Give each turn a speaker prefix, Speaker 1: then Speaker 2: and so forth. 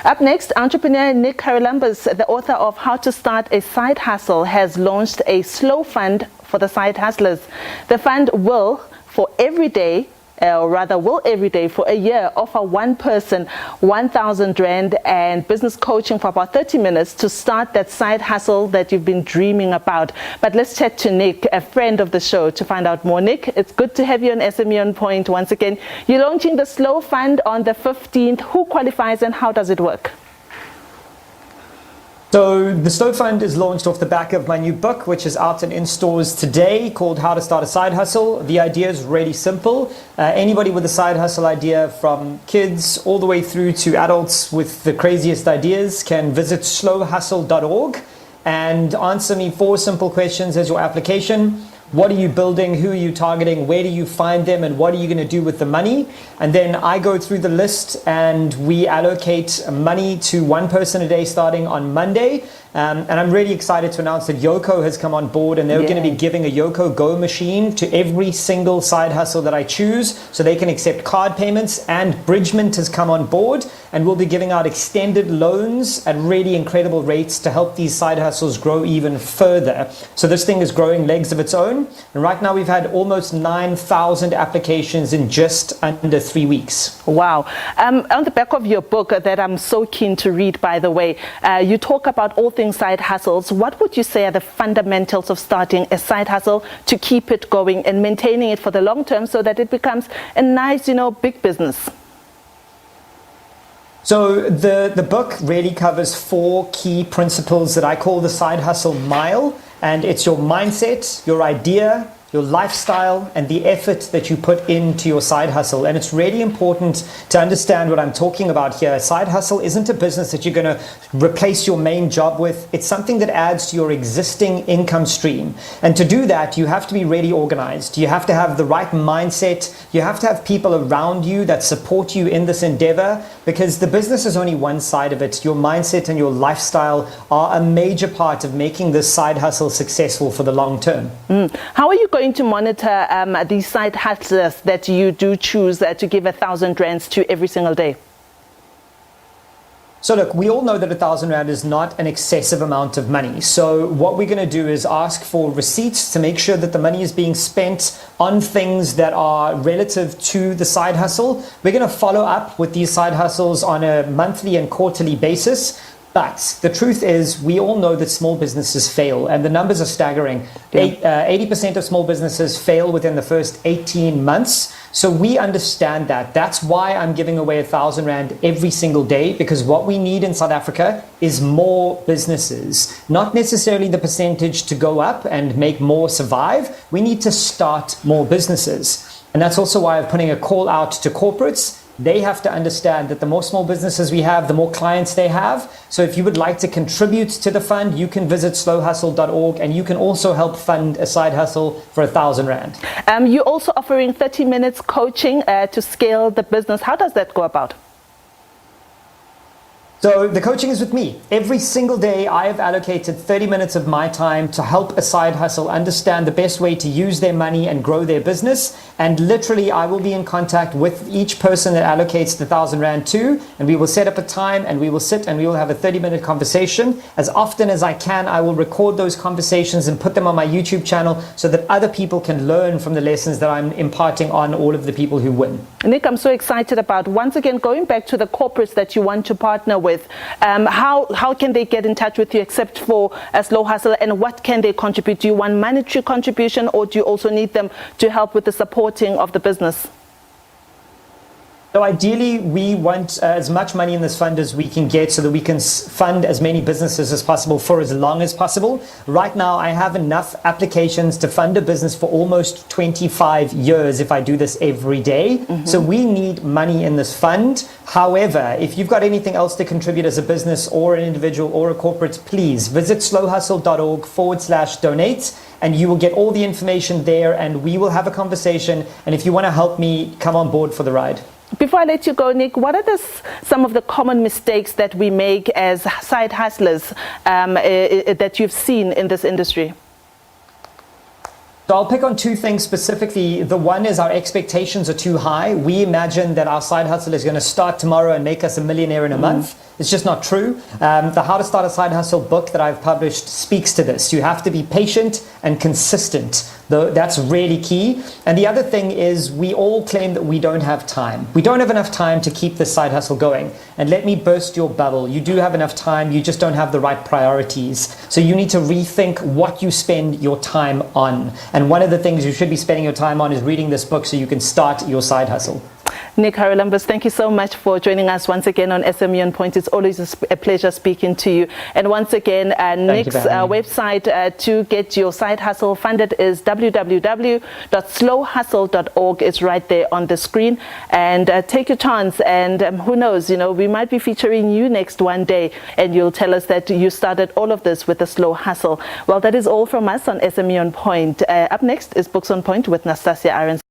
Speaker 1: Up next, entrepreneur Nick Carolambus, the author of How to Start a Side Hustle, has launched a slow fund for the side hustlers. The fund will every day for a year offer one person 1,000 Rand and business coaching for about 30 minutes to start that side hustle that you've been dreaming about. But let's chat to Nick, a friend of the show, to find out more. Nick, it's good to have you on SME On Point once again. You're launching the Slow Fund on the 15th. Who qualifies and how does it work?
Speaker 2: So the Slow Fund is launched off the back of my new book, which is out and in stores today, called How to Start a Side Hustle. The idea is really simple. Anybody with a side hustle idea, from kids all the way through to adults with the craziest ideas, can visit slowhustle.org and answer me 4 simple questions as your application. What are you building? Who are you targeting? Where do you find them? And what are you going to do with the money? And then I go through the list and we allocate money to one person a day starting on Monday. And I'm really excited to announce that Yoko has come on board, and they're going to be giving a Yoko Go machine to every single side hustle that I choose, so they can accept card payments. And Bridgement has come on board, and we'll be giving out extended loans at really incredible rates to help these side hustles grow even further. So this thing is growing legs of its own. And right now we've had almost 9,000 applications in just under 3 weeks.
Speaker 1: Wow. On the back of your book that I'm so keen to read, by the way, you talk about all things side hustles. What would you say are the fundamentals of starting a side hustle to keep it going and maintaining it for the long term so that it becomes a nice, big business?
Speaker 2: So the book really covers 4 key principles that I call the side hustle mile. And it's your mindset, your idea, your lifestyle, and the effort that you put into your side hustle. And it's really important to understand what I'm talking about here. A side hustle isn't a business that you're going to replace your main job with. It's something that adds to your existing income stream. And to do that, you have to be really organized. You have to have the right mindset. You have to have people around you that support you in this endeavor, because the business is only one side of it. Your mindset and your lifestyle are a major part of making this side hustle successful for the long term.
Speaker 1: How are you going to monitor these side hustlers that you do choose to give 1,000 Rands to every single day?
Speaker 2: So look, we all know that 1,000 Rand is not an excessive amount of money. So what we're going to do is ask for receipts to make sure that the money is being spent on things that are relative to the side hustle. We're going to follow up with these side hustles on a monthly and quarterly basis. But the truth is, we all know that small businesses fail, and the numbers are staggering. 80% of small businesses fail within the first 18 months. So we understand that. That's why I'm giving away 1,000 Rand every single day, because what we need in South Africa is more businesses, not necessarily the percentage to go up and make more survive. We need to start more businesses. And that's also why I'm putting a call out to corporates. They have to understand that the more small businesses we have, the more clients they have. So if you would like to contribute to the fund, you can visit slowhustle.org, and you can also help fund a side hustle for 1,000 Rand.
Speaker 1: You're also offering 30 minutes coaching to scale the business. How does that go about?
Speaker 2: So the coaching is with me. Every single day I have allocated 30 minutes of my time to help a side hustle understand the best way to use their money and grow their business. And literally I will be in contact with each person that allocates the 1,000 Rand to, and we will set up a time and we will sit and we will have a 30-minute conversation. As often as I can, I will record those conversations and put them on my YouTube channel so that other people can learn from the lessons that I'm imparting on all of the people who win.
Speaker 1: Nick, I'm so excited about, once again, going back to the corporates that you want to partner with. How can they get in touch with you except for a slow hustle, and what can they contribute? Do you want monetary contribution, or do you also need them to help with the supporting of the business?
Speaker 2: So ideally, we want as much money in this fund as we can get so that we can fund as many businesses as possible for as long as possible. Right now, I have enough applications to fund a business for almost 25 years if I do this every day. So we need money in this fund. However, if you've got anything else to contribute as a business or an individual or a corporate, please visit slowhustle.org/donate. And you will get all the information there, and we will have a conversation. And if you want to help me, come on board for the ride.
Speaker 1: Before I let you go, Nick, what are some of the common mistakes that we make as side hustlers that you've seen in this industry?
Speaker 2: So I'll pick on 2 things specifically. The one is our expectations are too high. We imagine that our side hustle is going to start tomorrow and make us a millionaire in a month. It's just not true. The How to Start a Side Hustle book that I've published speaks to this. You have to be patient and consistent. That's really key. And the other thing is we all claim that we don't have time. We don't have enough time to keep this side hustle going. And let me burst your bubble. You do have enough time. You just don't have the right priorities. So you need to rethink what you spend your time on. And one of the things you should be spending your time on is reading this book so you can start your side hustle.
Speaker 1: Nick Haralambous, thank you so much for joining us once again on SME on Point. It's always a pleasure speaking to you. And once again, Nick's website to get your side hustle funded is www.slowhustle.org. It's right there on the screen. And take your chance. And who knows, we might be featuring you next one day, and you'll tell us that you started all of this with a slow hustle. Well, that is all from us on SME on Point. Up next is Books on Point with Nastasia Arons.